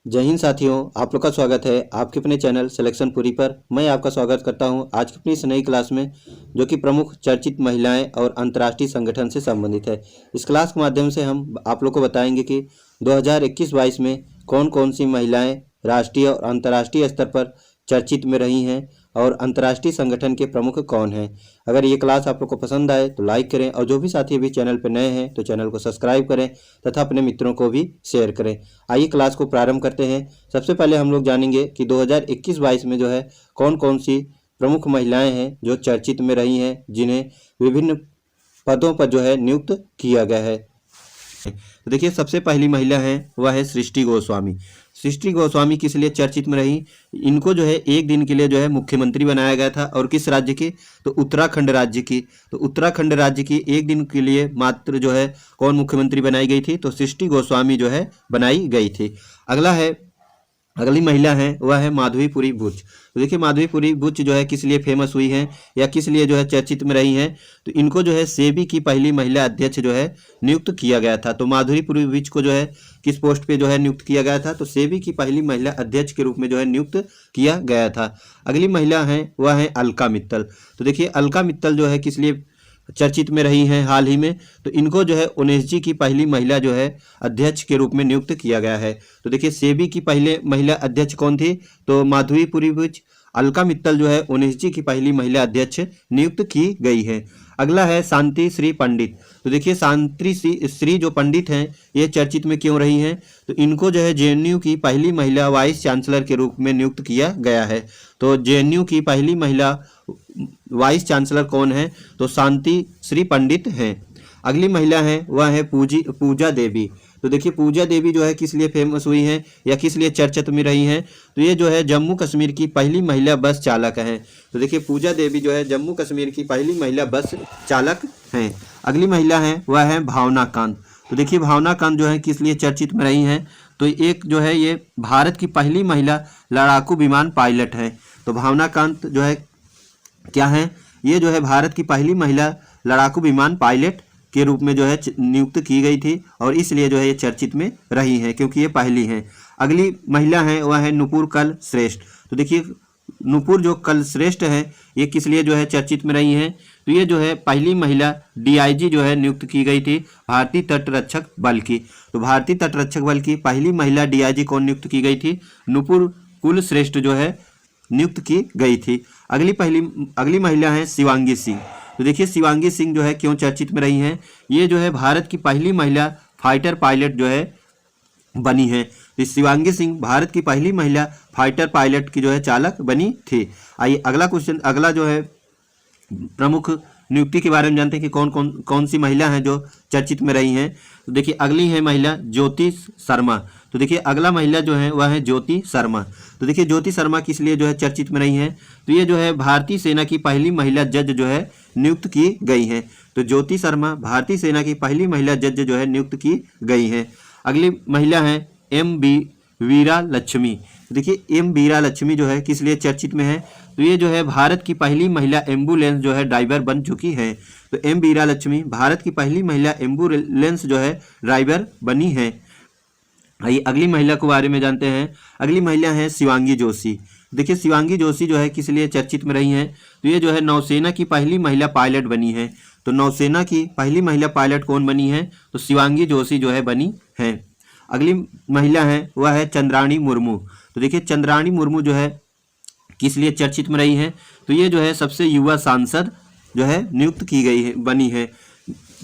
जय हिंद साथियों, आप लोग का स्वागत है आपके अपने चैनल सिलेक्शन पूरी पर। मैं आपका स्वागत करता हूं आज की अपनी इस नई क्लास में, जो कि प्रमुख चर्चित महिलाएं और अंतर्राष्ट्रीय संगठन से संबंधित है। इस क्लास के माध्यम से हम आप लोग को बताएंगे कि 2021-22 में कौन कौन सी महिलाएं राष्ट्रीय और अंतर्राष्ट्रीय स्तर पर चर्चित में रही हैं और अंतर्राष्ट्रीय संगठन के प्रमुख कौन हैं। अगर ये क्लास आप लोग को पसंद आए तो लाइक करें, और जो भी साथी अभी चैनल पर नए हैं तो चैनल को सब्सक्राइब करें तथा अपने मित्रों को भी शेयर करें। आइए क्लास को प्रारंभ करते हैं। सबसे पहले हम लोग जानेंगे कि 2021-22 में जो है कौन कौन सी प्रमुख महिलाएं हैं जो चर्चित में रही हैं, जिन्हें विभिन्न पदों पर जो है नियुक्त किया गया है। तो देखिए, सबसे पहली महिला है वह है सृष्टि गोस्वामी। सृष्टि गोस्वामी किस लिए चर्चित में रही? इनको जो है एक दिन के लिए जो है मुख्यमंत्री बनाया गया था, और किस राज्य की? तो उत्तराखंड राज्य की। तो उत्तराखंड राज्य की एक दिन के लिए मात्र जो है कौन मुख्यमंत्री बनाई गई थी? तो सृष्टि गोस्वामी जो है बनाई गई थी। अगली महिला है वह है माधवीपुरी बुच। तो देखिए, माधवीपुरी बुच जो है किस लिए फेमस हुई हैं या किस लिए जो है चर्चित में रही हैं? तो इनको जो है सेबी की पहली महिला अध्यक्ष जो है नियुक्त किया गया था। तो माधवीपुरी बुच को जो है किस पोस्ट पे जो है नियुक्त किया गया था? तो सेबी की पहली महिला अध्यक्ष के रूप में जो है नियुक्त किया गया था। अगली महिला है वह है अलका मित्तल। तो देखिए, अलका मित्तल जो है किस लिए चर्चित में रही हैं हाल ही में? तो इनको जो है ओनेसजी की पहली महिला जो है अध्यक्ष के रूप में नियुक्त किया गया है। तो देखिए, सेबी की पहले महिला अध्यक्ष कौन थी? तो माधवीपुरी बुच। अलका मित्तल जो है ओनेसजी की पहली महिला अध्यक्ष नियुक्त की गई है। अगला है शांति श्री पंडित। तो देखिए, शांति श्री जो पंडित हैं ये चर्चित में क्यों रही हैं? तो इनको जो है जेएनयू की पहली महिला वाइस चांसलर के रूप में नियुक्त किया गया है। तो जेएनयू की पहली महिला वाइस चांसलर कौन है? तो शांति श्री पंडित हैं। अगली महिला है वह है पूजा देवी। तो देखिए, पूजा देवी जो है किस लिए फेमस हुई हैं या किस लिए चर्चित में रही हैं? तो ये जो है जम्मू कश्मीर की पहली महिला बस चालक हैं। तो देखिए, पूजा देवी जो है जम्मू कश्मीर की पहली महिला बस चालक हैं। अगली महिला है वह है भावना कांत। तो देखिए, भावना कांत जो है किस लिए चर्चित में रही हैं? तो एक जो है ये भारत की पहली महिला लड़ाकू विमान पायलट हैं। तो भावना कांत जो है क्या है? ये जो है भारत की पहली महिला लड़ाकू विमान पायलट के रूप में जो है नियुक्त की गई थी, और इसलिए जो है ये चर्चित में रही हैं क्योंकि ये पहली हैं। अगली महिला है वह है नुपुर कल श्रेष्ठ। तो देखिए, नुपुर जो कल श्रेष्ठ है ये किस लिए जो है चर्चित में रही हैं? तो ये जो है पहली महिला डीआईजी जो है नियुक्त की गई थी भारतीय तटरक्षक बल की। तो भारतीय तटरक्षक बल की पहली महिला डीआईजी कौन नियुक्त की गई थी? नुपुर कुल श्रेष्ठ जो है नियुक्त की गई थी। अगली महिला है शिवांगी सिंह। तो देखिए, शिवांगी सिंह जो है क्यों चर्चित में रही हैं? ये जो है भारत की पहली महिला फाइटर पायलट जो है बनी है। तो शिवांगी सिंह भारत की पहली महिला फाइटर पायलट की जो है चालक बनी थी। आइए अगला जो है प्रमुख नियुक्ति के बारे में जानते हैं कि कौन सी महिला हैं जो चर्चित में रही हैं। तो देखिए, अगली है महिला ज्योति शर्मा। तो देखिए, अगला महिला जो है वह है ज्योति शर्मा। तो देखिए, ज्योति शर्मा किस लिए जो है चर्चित में रही हैं? तो ये जो है भारतीय सेना की पहली महिला जज जो है नियुक्त की गई हैं। तो ज्योति शर्मा भारतीय सेना की पहली महिला जज जो है नियुक्त की गई हैं। अगली महिला है एम वीरा लक्ष्मी। तो देखिए, एम वीरा लक्ष्मी जो है किस लिए चर्चित में है? तो ये जो है भारत की पहली महिला एम्बुलेंस जो है ड्राइवर बन चुकी हैं। तो एम वीरा लक्ष्मी भारत की पहली महिला एम्बुलेंस जो है ड्राइवर बनी है। आइए अगली महिला के बारे में जानते हैं। अगली महिला है शिवांगी जोशी। देखिए, शिवांगी जोशी जो है किस लिए चर्चित में रही हैं? तो ये जो है नौसेना की पहली महिला पायलट बनी है। तो नौसेना की पहली महिला पायलट कौन बनी है? तो शिवांगी जोशी जो है बनी है। अगली महिला है वह है चंद्राणी मुर्मू। तो देखिए, चंद्राणी मुर्मू जो है किस लिए चर्चित में रही हैं? तो ये जो है सबसे युवा सांसद जो है नियुक्त की गई है, बनी है।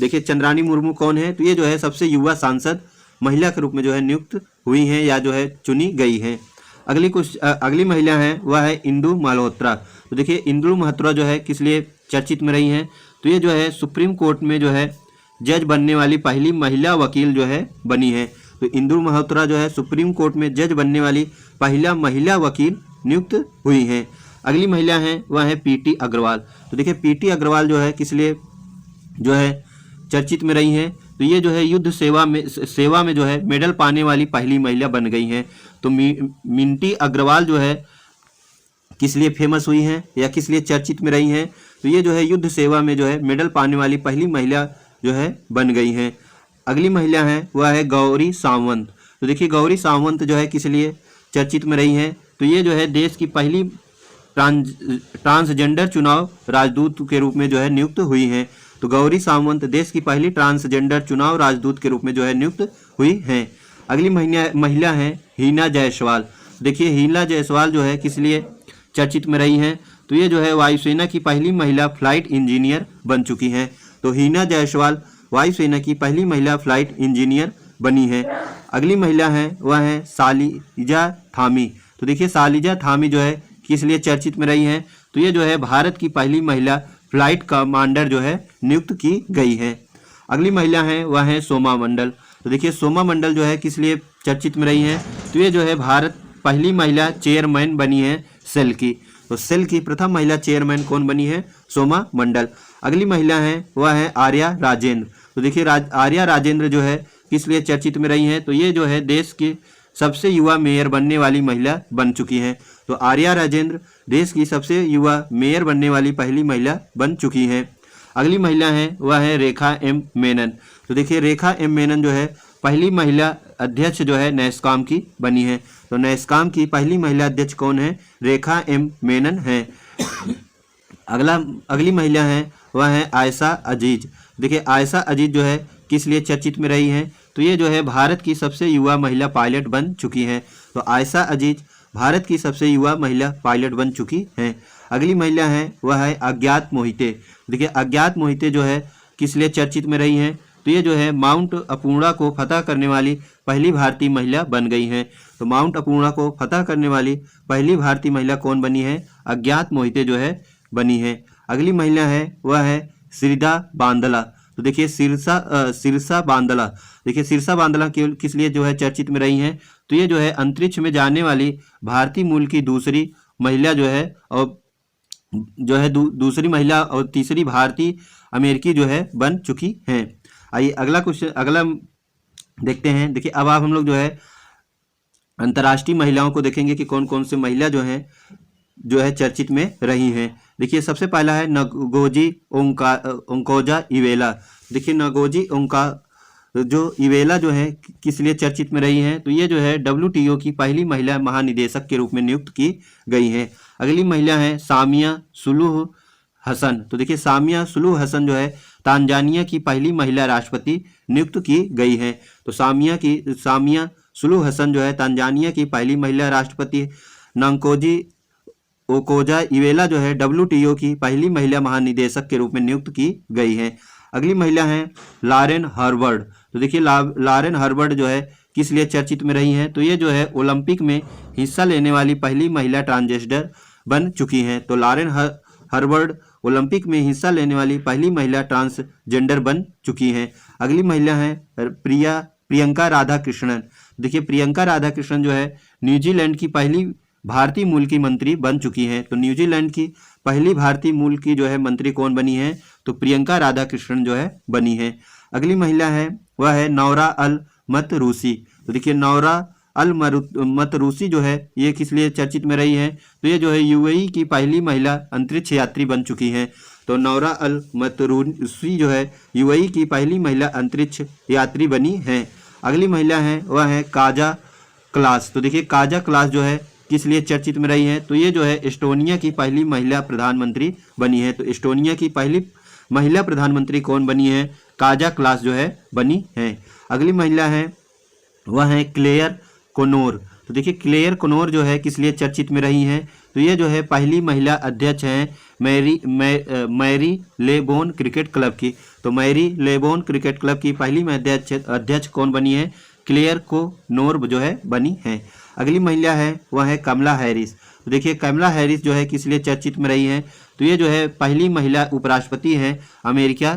देखिए, चंद्राणी मुर्मू कौन है? तो ये जो है सबसे युवा सांसद महिला के रूप में जो है नियुक्त हुई हैं या जो है चुनी गई हैं। अगली महिला है वह है इंदु मल्होत्रा। तो देखिए, इंदु मल्होत्रा जो है किस लिए चर्चित में रही हैं? तो ये जो है सुप्रीम कोर्ट में जो है जज बनने वाली पहली महिला वकील जो है बनी है। तो इंदु मल्होत्रा जो है सुप्रीम कोर्ट में जज बनने वाली पहला महिला वकील नियुक्त हुई हैं। अगली महिला है वह है पीटी अग्रवाल। तो देखिए, पीटी अग्रवाल जो है किस लिए जो है चर्चित में रही हैं? तो ये जो है युद्ध सेवा में जो है मेडल पाने वाली पहली महिला बन गई हैं। तो मिंटी अग्रवाल जो है किस लिए फेमस हुई हैं या किस लिए चर्चित में रही हैं? तो ये जो है युद्ध सेवा में जो है मेडल पाने वाली पहली महिला जो है बन गई हैं। अगली महिला है वह है गौरी सावंत। तो देखिए गौरी सावंत जो है किस लिए चर्चित में रही हैं, तो ये जो है देश की पहली ट्रांसजेंडर चुनाव राजदूत के रूप में जो है नियुक्त हुई हैं। तो गौरी सावंत देश की पहली ट्रांसजेंडर चुनाव राजदूत के रूप में जो है नियुक्त हुई हैं। अगली महिला हैं हिना जायसवाल। देखिए हिना जायसवाल जो है किस लिए चर्चित में रही हैं, तो ये जो है वायुसेना की पहली महिला फ्लाइट इंजीनियर बन चुकी हैं। तो हिना जायसवाल वायुसेना की पहली महिला फ्लाइट इंजीनियर बनी है। अगली महिला हैं वह है सालिजा थामी। तो देखिए सालिजा थामी जो है किस लिए चर्चित में रही हैं, तो ये जो है भारत की पहली महिला फ्लाइट कमांडर जो है नियुक्त की गई है। अगली महिला हैं वह है सोमा मंडल। तो देखिए सोमा मंडल जो है किस लिए चर्चित में रही हैं, तो ये जो है भारत पहली महिला चेयरमैन बनी है सेल की। तो सेल की प्रथम महिला चेयरमैन कौन बनी है, सोमा मंडल। अगली महिला हैं वह है आर्या राजेंद्र। तो देखिए आर्या राजेंद्र जो है किस लिए चर्चित में रही हैं, तो ये जो है देश की सबसे युवा मेयर बनने वाली महिला बन चुकी हैं। तो आर्या राजेंद्र देश की सबसे युवा मेयर बनने वाली पहली महिला बन चुकी हैं। अगली महिला हैं वह है रेखा एम मेनन। तो देखिए रेखा एम मेनन जो है पहली महिला अध्यक्ष जो है नैसकॉम की बनी है। तो नैसकॉम की पहली महिला अध्यक्ष कौन है, रेखा एम मेनन है। अगली महिला है वह है आयशा अजीज। देखिए आयशा अजीज जो है किस लिए चर्चित में रही हैं, तो ये जो है भारत की सबसे युवा महिला पायलट बन चुकी हैं। तो आयशा अजीज भारत की सबसे युवा महिला पायलट बन चुकी हैं। अगली महिला है वह है अज्ञात मोहिते। देखिए अज्ञात मोहिते जो है किस लिए चर्चित में रही हैं, तो ये जो है माउंट अपूर्णा को फतह करने वाली पहली भारतीय महिला बन गई हैं। तो माउंट अपूर्णा को फतह करने वाली पहली भारतीय महिला कौन बनी है, अज्ञात मोहिते जो है बनी है। अगली महिला है वह है सिरसा बांदला। तो देखिए सिरसा बांदला, देखिए सिरसा बांदला किस लिए जो है चर्चित में रही हैं, तो ये जो है अंतरिक्ष में जाने वाली भारतीय मूल की दूसरी महिला जो है, और जो है दूसरी महिला और तीसरी भारतीय अमेरिकी जो है बन चुकी हैं। आइए अगला क्वेश्चन अगला देखते हैं। देखिए अब आप हम लोग जो है अंतर्राष्ट्रीय महिलाओं को देखेंगे कि कौन कौन से महिला जो है चर्चित में रही हैं। देखिए सबसे पहला है नगोजी ओंकोजा इवेला। देखिए नगोजी ओंका जो इवेला जो है किस लिए चर्चित में रही हैं, तो ये जो है WTO की पहली महिला महानिदेशक के रूप में नियुक्त की गई हैं। अगली महिला है सामिया सुलूह हसन। तो देखिए सामिया सुलूह हसन जो है तांजानिया की पहली महिला राष्ट्रपति नियुक्त की गई हैं। तो सामिया सुलूह हसन जो है तांजानिया की पहली महिला राष्ट्रपति। नंकोजी ओकोजा इवेला जो है WTO की पहली महिला महानिदेशक के रूप में नियुक्त की गई हैं। अगली महिला हैं लॉरेन हर्बर्ड। तो देखिए लॉरेन हर्बर्ड जो है किस लिए चर्चित में रही हैं, तो ये जो है ओलंपिक में हिस्सा लेने वाली पहली महिला ट्रांसजेंडर बन चुकी हैं। तो लॉरेन हर्बर्ड ओलंपिक में हिस्सा लेने वाली पहली महिला ट्रांसजेंडर बन चुकी हैं। अगली महिला हैं प्रियंका राधाकृष्णन। देखिए प्रियंका राधाकृष्णन जो है न्यूजीलैंड की पहली भारतीय मूल की मंत्री बन चुकी हैं। तो न्यूजीलैंड की पहली भारतीय मूल की जो है मंत्री कौन बनी है, तो प्रियंका राधाकृष्णन जो है बनी है। अगली महिला है वह है नौरा अल मतरूसी। तो देखिए नौरा अल मतरूसी जो है ये किस लिए चर्चित में रही है, तो ये जो है UAE की पहली महिला अंतरिक्ष यात्री बन चुकी हैं। तो नौरा अल मतरूसी जो है UAE की पहली महिला अंतरिक्ष यात्री बनी हैं। अगली महिला है वह है काजा क्लास। तो देखिए काजा क्लास जो है किस लिए चर्चित में रही है, तो ये जो है एस्टोनिया की पहली महिला प्रधानमंत्री बनी है। तो एस्टोनिया की पहली महिला प्रधानमंत्री कौन बनी है, काजा क्लास जो है बनी है। अगली महिला है वह है क्लेयर कोनोर। तो देखिए क्लेयर कोनोर जो है किस लिए चर्चित में रही हैं, तो ये जो है पहली महिला अध्यक्ष हैं मैरी लेबोन क्रिकेट क्लब की। तो मैरी लेबोन क्रिकेट क्लब की पहली अध्यक्ष कौन बनी है, क्लेयर कोनोर जो है बनी है। अगली महिला है वह है कमला हैरिस। तो देखिए कमला हैरिस जो है किस लिए चर्चित में रही हैं, तो ये जो है पहली महिला उपराष्ट्रपति हैं अमेरिका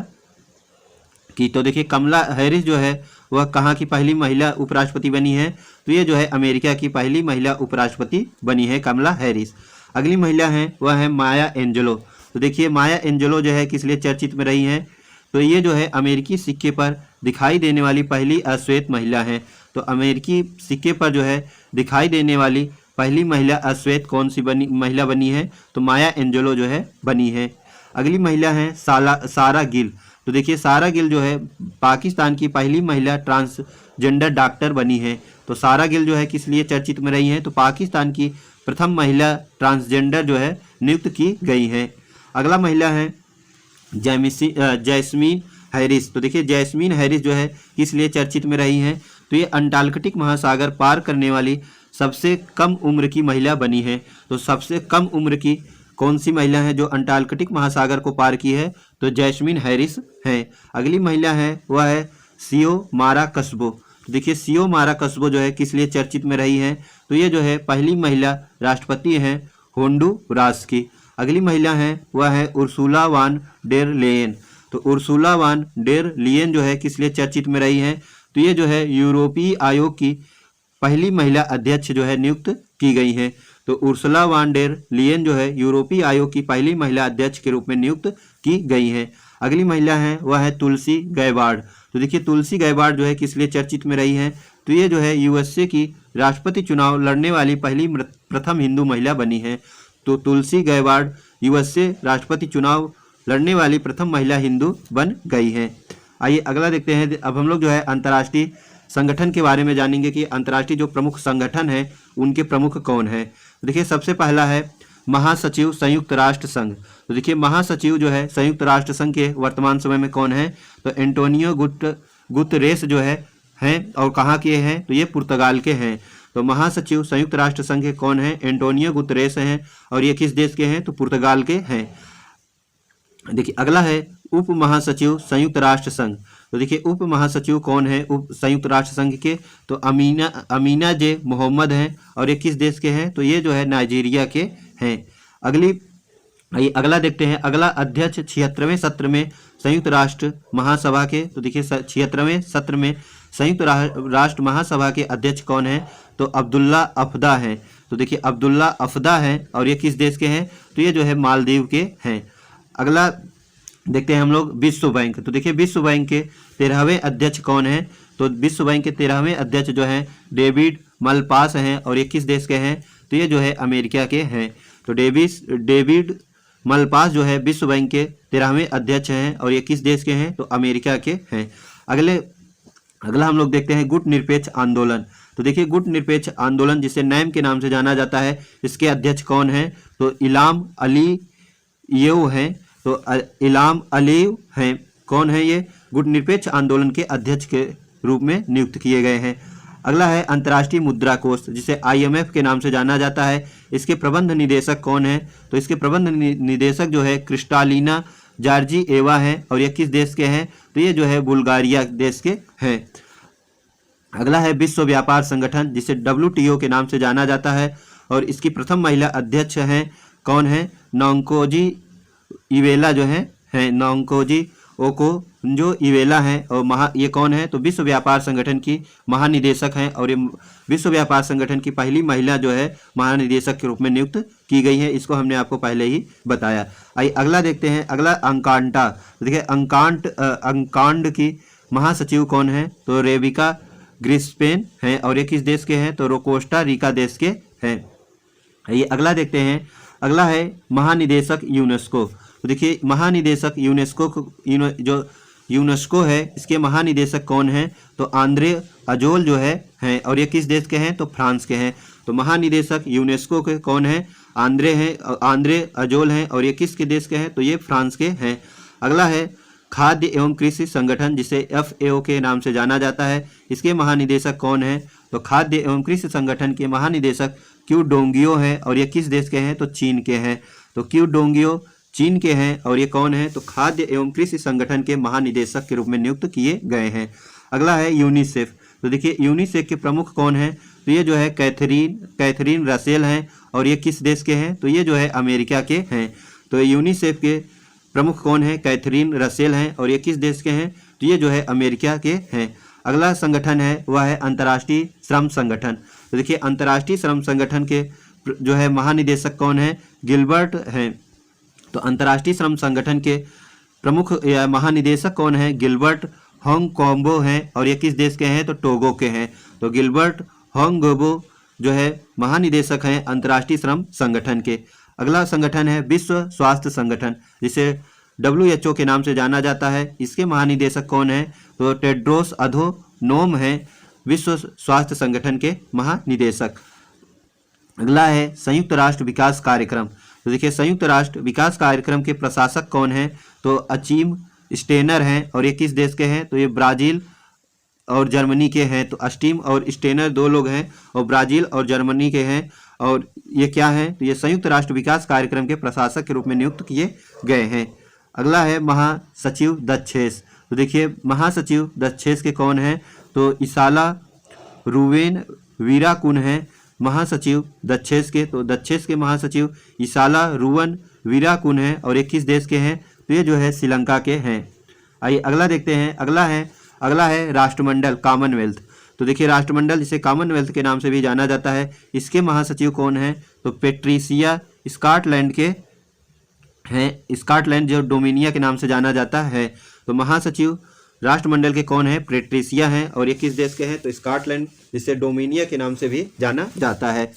की। तो देखिए कमला हैरिस जो है वह कहाँ की पहली महिला उपराष्ट्रपति बनी है, तो ये जो है अमेरिका की पहली महिला उपराष्ट्रपति बनी है कमला हैरिस। अगली महिला है वह है माया एंजेलो। तो देखिए माया एंजेलो जो है किस लिए चर्चित में रही हैं, तो ये जो है अमेरिकी सिक्के पर दिखाई देने वाली पहली अश्वेत महिला हैं। तो अमेरिकी सिक्के पर जो है दिखाई देने वाली पहली महिला अश्वेत कौन सी महिला बनी है, तो माया एंजेलो जो है बनी है। अगली महिला है सारा गिल। तो देखिए सारा गिल जो है पाकिस्तान की पहली महिला ट्रांसजेंडर डॉक्टर बनी है। तो सारा गिल जो है किस लिए चर्चित में रही हैं, तो पाकिस्तान की प्रथम महिला ट्रांसजेंडर जो है नियुक्त की गई हैं। अगला महिला है जैस्मीन हैरिस। तो देखिए जैस्मीन हैरिस जो है किस लिए चर्चित में रही हैं, तो ये अंटार्कटिक महासागर पार करने वाली सबसे कम उम्र की महिला बनी है। तो सबसे कम उम्र की कौन सी महिला है जो अंटार्कटिक महासागर को पार की है, तो जैस्मीन हैरिस हैं। अगली महिला है वह है सियोमारा कस्बो। तो देखिए सियोमारा कस्बो जो है किस लिए चर्चित में रही हैं, तो ये जो है पहली महिला राष्ट्रपति हैं होंडुरास की। अगली महिला है वह है उर्सुला वान डेर लेयन। तो उर्सुला वान डेर लियन जो है किस लिए चर्चित में रही हैं, तो ये जो है यूरोपीय आयोग की पहली महिला अध्यक्ष जो है नियुक्त की गई हैं। तो उर्सुला वान डेर लियन जो है यूरोपीय आयोग की पहली महिला अध्यक्ष के रूप में नियुक्त की गई हैं। अगली महिला है वह है तुलसी गैबार्ड। तो देखिए तुलसी गैबार्ड जो है किस लिए चर्चित में रही हैं, तो ये जो है यूएसए की राष्ट्रपति चुनाव लड़ने वाली पहली प्रथम हिंदू महिला बनी है। तो तुलसी गैबार्ड यूएसए राष्ट्रपति चुनाव लड़ने वाली प्रथम महिला हिंदू बन गई हैं। आइए अगला देखते हैं। अब हम लोग जो है अंतर्राष्ट्रीय संगठन के बारे में जानेंगे कि अंतर्राष्ट्रीय जो प्रमुख संगठन है उनके प्रमुख कौन है। देखिए सबसे पहला है महासचिव संयुक्त राष्ट्र संघ। तो देखिए महासचिव जो है संयुक्त राष्ट्र संघ के वर्तमान समय में कौन है, तो एंटोनियो गुतरेस जो है हैं और कहाँ के हैं, तो ये पुर्तगाल के हैं। तो महासचिव संयुक्त राष्ट्र संघ के कौन है, एंटोनियो गुतरेस हैं और ये किस देश के हैं, तो पुर्तगाल के हैं। देखिए अगला है उप महासचिव संयुक्त राष्ट्र संघ। तो देखिए उप महासचिव कौन है उप संयुक्त राष्ट्र संघ के, तो अमीना जे मोहम्मद हैं और ये किस देश के हैं, तो ये जो है नाइजीरिया के हैं। अगला देखते हैं। अगला अध्यक्ष 76वें सत्र में संयुक्त राष्ट्र महासभा के। तो देखिए 76वें सत्र में संयुक्त राष्ट्र महासभा के अध्यक्ष कौन है, तो अब्दुल्ला अफदा हैं। तो देखिए अब्दुल्ला अफदा हैं और ये किस देश के हैं, तो ये जो है मालदीव के हैं। अगला देखते हैं हम लोग विश्व बैंक। तो देखिए विश्व बैंक के 13वें अध्यक्ष कौन हैं, तो विश्व बैंक के 13वें अध्यक्ष जो हैं डेविड मलपास हैं और ये किस देश के हैं, तो ये जो है अमेरिका के हैं। तो डेविड मलपास जो है विश्व बैंक के 13वें अध्यक्ष हैं और ये किस देश के हैं, तो अमेरिका के हैं। अगला हम लोग देखते हैं गुट निरपेक्ष आंदोलन। तो देखिए गुट निरपेक्ष आंदोलन जिसे नैम के नाम से जाना जाता है, इसके अध्यक्ष कौन हैं, तो इलाम अलीयेव हैं। तो इलाम अलीव हैं, कौन है ये, गुट निरपेक्ष आंदोलन के अध्यक्ष के रूप में नियुक्त किए गए हैं। अगला है अंतर्राष्ट्रीय मुद्रा कोष जिसे IMF के नाम से जाना जाता है, इसके प्रबंध निदेशक कौन है, तो इसके प्रबंध निदेशक जो है क्रिस्टालिना जॉर्जिएवा हैं और ये किस देश के हैं, तो ये जो है बुल्गारिया देश के हैं। अगला है विश्व व्यापार संगठन जिसे WTO के नाम से जाना जाता है और इसकी प्रथम महिला अध्यक्ष हैं, कौन है, नोंकोजी इवेला जो है नोंकोजी ओकोंजो इवेला हैं और ये कौन है, तो विश्व व्यापार संगठन की महानिदेशक हैं और ये विश्व व्यापार संगठन की पहली महिला जो है महानिदेशक के रूप में नियुक्त की गई है। इसको हमने आपको पहले ही बताया। आइए अगला देखते हैं। अगला अंकांटा। देखिए अंकांड की महासचिव कौन है, तो रेबिका ग्रिस्पेन हैं और ये किस देश के हैं, तो कोस्टा रिका देश के हैं। ये अगला देखते हैं। अगला है महानिदेशक यूनेस्को। तो देखिए महानिदेशक जो यूनेस्को है इसके महानिदेशक कौन हैं, तो आंद्रे अजोल जो हैं और ये किस देश के हैं, तो फ्रांस के हैं। तो महानिदेशक यूनेस्को के कौन हैं, आंद्रे अजोल हैं और ये किसके देश के हैं, तो ये फ्रांस के हैं। अगला है खाद्य एवं कृषि संगठन जिसे FAO के नाम से जाना जाता है, इसके महानिदेशक कौन हैं, तो खाद्य एवं कृषि संगठन के महानिदेशक क्यू डोंगियो हैं और ये किस देश के हैं, तो चीन के हैं। तो क्यू डोंगियो चीन के हैं और ये कौन है, तो खाद्य एवं कृषि संगठन के महानिदेशक के रूप में नियुक्त किए गए हैं। अगला है यूनिसेफ। तो देखिए यूनिसेफ के प्रमुख कौन हैं, तो ये जो है कैथरीन रसेल हैं और ये किस देश के हैं, तो ये जो है अमेरिका के हैं। तो यूनिसेफ के प्रमुख कौन है, कैथरीन रसेल हैं और ये किस देश के हैं, तो ये जो है अमेरिका के हैं। अगला संगठन है वह है अंतर्राष्ट्रीय श्रम संगठन। तो देखिए अंतर्राष्ट्रीय श्रम संगठन के जो है महानिदेशक कौन है, गिलबर्ट हैं। तो अंतर्राष्ट्रीय श्रम संगठन के प्रमुख या महानिदेशक कौन है, गिलबर्ट होंगकोंगो हैं और ये किस देश के हैं, तो टोगो के हैं। तो गिलबर्ट होंगकोंगो जो है महानिदेशक हैं अंतर्राष्ट्रीय श्रम संगठन के। अगला संगठन है विश्व स्वास्थ्य संगठन जिसे WHO के नाम से जाना जाता है। इसके महानिदेशक कौन है? तो टेड्रोस अधोनोम है, विश्व स्वास्थ्य संगठन के महानिदेशक। अगला है संयुक्त राष्ट्र विकास कार्यक्रम। तो देखिए संयुक्त राष्ट्र विकास कार्यक्रम के प्रशासक कौन है? तो अचीम स्टेनर हैं और ये किस देश के हैं? तो ये ब्राजील और जर्मनी के हैं। तो अस्टीम और स्टेनर दो लोग हैं और ब्राजील और जर्मनी के हैं। और ये क्या हैं? तो ये संयुक्त राष्ट्र विकास कार्यक्रम के प्रशासक के रूप में नियुक्त किए गए हैं। अगला है महासचिव दक्षेस। तो देखिए महासचिव दक्षेस के कौन हैं? तो इसाला रूवेन वीराकुन है महासचिव दक्षेस के। तो दक्षेस के महासचिव इसाला रूवन वीराकुन है और ये किस देश के हैं? तो ये जो है श्रीलंका के हैं। आइए अगला देखते हैं। अगला है राष्ट्रमंडल कॉमनवेल्थ। तो देखिए राष्ट्रमंडल जिसे कॉमनवेल्थ के नाम से भी जाना जाता है, इसके महासचिव कौन है? तो पेट्रिसिया स्कॉटलैंड के हैं। स्कॉटलैंड जो डोमिनिया के नाम से जाना जाता है। तो महासचिव राष्ट्रमंडल के कौन है? पेट्रिसिया हैं और ये किस देश के हैं? तो स्कॉटलैंड जिसे डोमिनिया के नाम से भी जाना जाता है।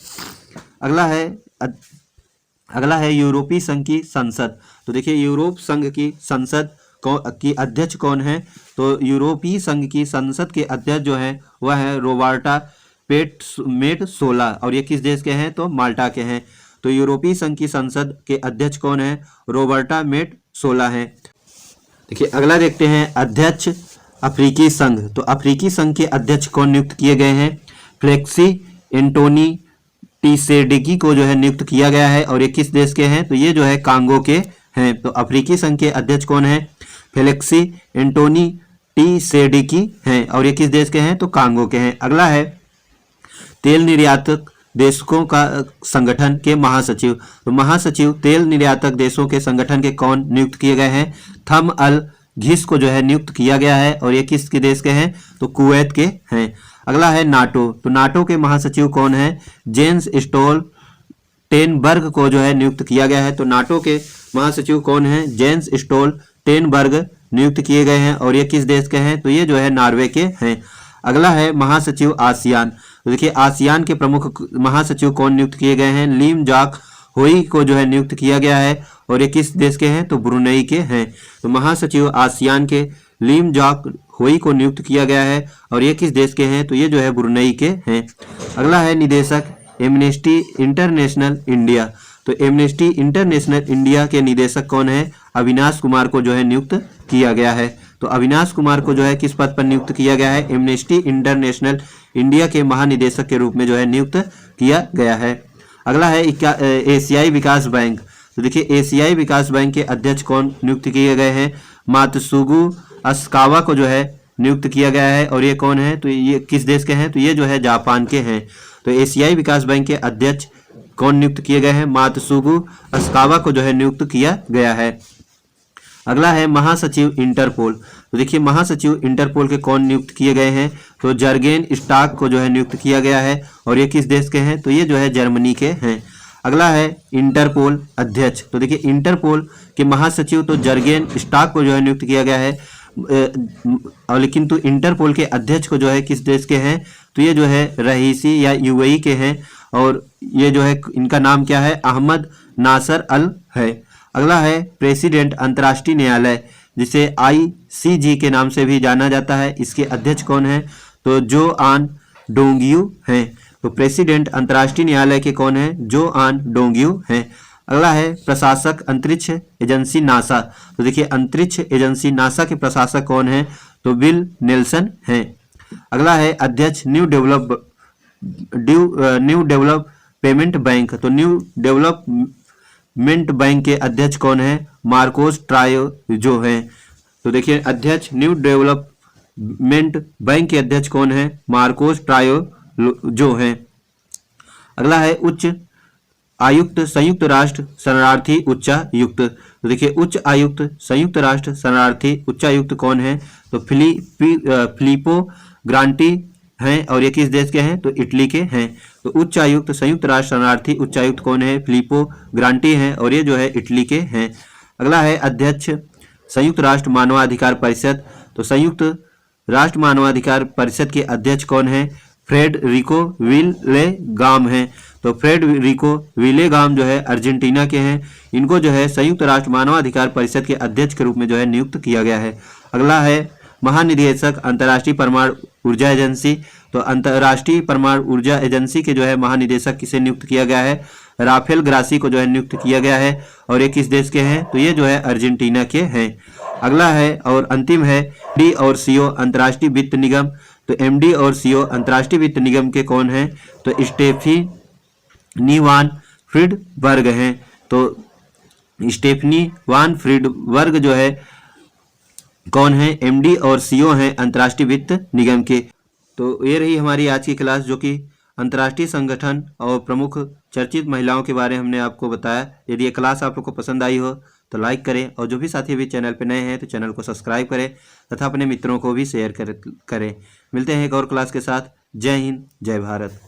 अगला है यूरोपीय संघ की संसद। तो देखिए यूरोप संघ की संसद की अध्यक्ष कौन है? तो यूरोपीय संघ की संसद के अध्यक्ष जो है वह है रोबर्टा मेटसोला और ये किस देश के हैं? तो माल्टा के हैं। तो यूरोपीय संघ की संसद के अध्यक्ष कौन है? रोबर्टा मेटसोला हैं। देखिए अगला देखते हैं अध्यक्ष अफ्रीकी संघ। तो अफ्रीकी संघ के अध्यक्ष कौन नियुक्त किए गए हैं? फ्लेक्सी एंटोनी टीसेडिकी को जो है नियुक्त किया गया है और ये किस देश के हैं? तो ये जो है कांगो के हैं। तो अफ्रीकी संघ के अध्यक्ष कौन है? फेलिक्सी एंटोनी टीसेडिकी हैं और ये किस देश के हैं? तो कांगो के हैं। अगला है तेल निर्यातक देशों का संगठन के महासचिव। तो महासचिव तेल निर्यातक देशों के संगठन के कौन नियुक्त किए गए हैं? थम अल घिस को जो है नियुक्त किया गया है और ये किस के देश के हैं? तो कुवैत के हैं। अगला है नाटो। तो नाटो के महासचिव कौन है? जेंस स्टोल्टेनबर्ग को जो है नियुक्त किया गया है। तो नाटो के महासचिव कौन है? जेंस स्टोल्टेनबर्ग नियुक्त किए गए हैं और ये किस देश के हैं? तो ये जो है नॉर्वे के हैं। अगला है महासचिव आसियान। तो देखिए आसियान के प्रमुख महासचिव कौन नियुक्त किए गए हैं? लीम जाक होई को जो है नियुक्त किया गया है और ये किस देश के हैं? तो ब्रुनेई के हैं। तो महासचिव आसियान के लीम जाक होई को नियुक्त किया गया है और ये किस देश के हैं? तो ये जो है ब्रुनेई के हैं। अगला है निदेशक एमनेस्टी इंटरनेशनल इंडिया। तो एमनेस्टी इंटरनेशनल इंडिया के निदेशक कौन है? अविनाश कुमार को जो है नियुक्त किया गया है। तो अविनाश कुमार को जो है किस पद पर नियुक्त किया गया है? एमनेस्टी इंटरनेशनल इंडिया के महानिदेशक के रूप में जो है नियुक्त किया गया है। अगला है एशियाई विकास बैंक। तो देखिए एशियाई विकास बैंक के अध्यक्ष कौन नियुक्त किए गए हैं? मात्सुगु अस्कावा को जो है नियुक्त किया गया है और ये कौन है? तो ये किस देश के हैं? तो ये जो है जापान के हैं। तो एशियाई विकास बैंक के अध्यक्ष कौन नियुक्त किए गए हैं? मात्सुगु अस्कावा को जो है नियुक्त किया गया है। अगला है महासचिव इंटरपोल। तो देखिए महासचिव इंटरपोल के कौन नियुक्त किए गए हैं? तो जर्गेन स्टाक को जो है नियुक्त किया गया है और ये किस देश के हैं? तो ये जो है जर्मनी के हैं। अगला है इंटरपोल अध्यक्ष। तो देखिए इंटरपोल के महासचिव तो जर्गेन स्टाक को जो है नियुक्त किया गया है और लेकिन तो इंटरपोल के अध्यक्ष को जो है किस देश के हैं? तो ये जो है रईसी या यूएई के हैं और ये जो है इनका नाम क्या है? अहमद नासर अल है। अगला है प्रेसिडेंट अंतर्राष्ट्रीय न्यायालय जिसे आईसीजी के नाम से भी जाना जाता है। इसके अध्यक्ष कौन है? तो जो आन डोंगियू हैं। तो प्रेसिडेंट अंतर्राष्ट्रीय न्यायालय के कौन है? जो आन डोंगियू हैं। अगला है प्रशासक अंतरिक्ष एजेंसी नासा। तो देखिए अंतरिक्ष एजेंसी नासा के प्रशासक कौन है? तो बिल नेल्सन हैं। अगला है अध्यक्ष न्यू डेवलपमेंट बैंक। तो न्यू डेवलपमेंट बैंक के अध्यक्ष कौन है? मार्कोस ट्रायो जो हैं। तो देखिए अध्यक्ष न्यू डेवलपमेंट बैंक के अध्यक्ष कौन है? मार्कोस ट्रायो जो हैं। अगला है उच्च आयुक्त संयुक्त राष्ट्र शरणार्थी उच्चायुक्त। तो देखिए उच्च आयुक्त संयुक्त राष्ट्र शरणार्थी उच्चायुक्त कौन है? तो फिलिपो ग्रांटी हैं और ये किस देश के हैं? तो इटली के हैं। तो उच्च आयुक्त संयुक्त राष्ट्र शरणार्थी उच्चायुक्त कौन है? फिलिपो ग्रांटी हैं और ये जो है इटली के हैं। अगला है अध्यक्ष संयुक्त राष्ट्र मानवाधिकार परिषद। तो संयुक्त राष्ट्र मानवाधिकार परिषद के अध्यक्ष कौन है? फ्रेडरिको विलेगाम हैं। तो फ्रेडरिको विलेगाम जो है अर्जेंटीना के हैं। इनको जो है संयुक्त राष्ट्र मानवाधिकार परिषद के अध्यक्ष के रूप में जो है नियुक्त किया गया है। अगला है महानिदेशक अंतर्राष्ट्रीय परमाणु ऊर्जा एजेंसी। तो अंतर्राष्ट्रीय परमाणु ऊर्जा एजेंसी के जो है महानिदेशक किसे नियुक्त किया गया है? राफेल ग्रासी को जो है नियुक्त किया गया है। और ये किस देश के हैं? तो ये जो है अर्जेंटीना के हैं। अगला है और अंतिम है डी और सीओ अंतर्राष्ट्रीय वित्त निगम। तो एमडी और सीओ अंतर्राष्ट्रीय वित्त निगम के कौन हैं? तो स्टेफनी वान फ्रीडबर्ग हैं। तो स्टेफनी वान फ्रीडबर्ग जो है कौन है? एमडी और सीओ हैं अंतर्राष्ट्रीय वित्त निगम के। तो ये रही हमारी आज की क्लास, जो कि अंतर्राष्ट्रीय संगठन और प्रमुख चर्चित महिलाओं के बारे में हमने आपको बताया। यदि ये क्लास आप लोग को पसंद आई हो तो लाइक करें, और जो भी साथी अभी चैनल पर नए हैं तो चैनल को सब्सक्राइब करें तथा अपने मित्रों को भी शेयर करें। मिलते हैं एक और क्लास के साथ। जय हिंद, जय भारत।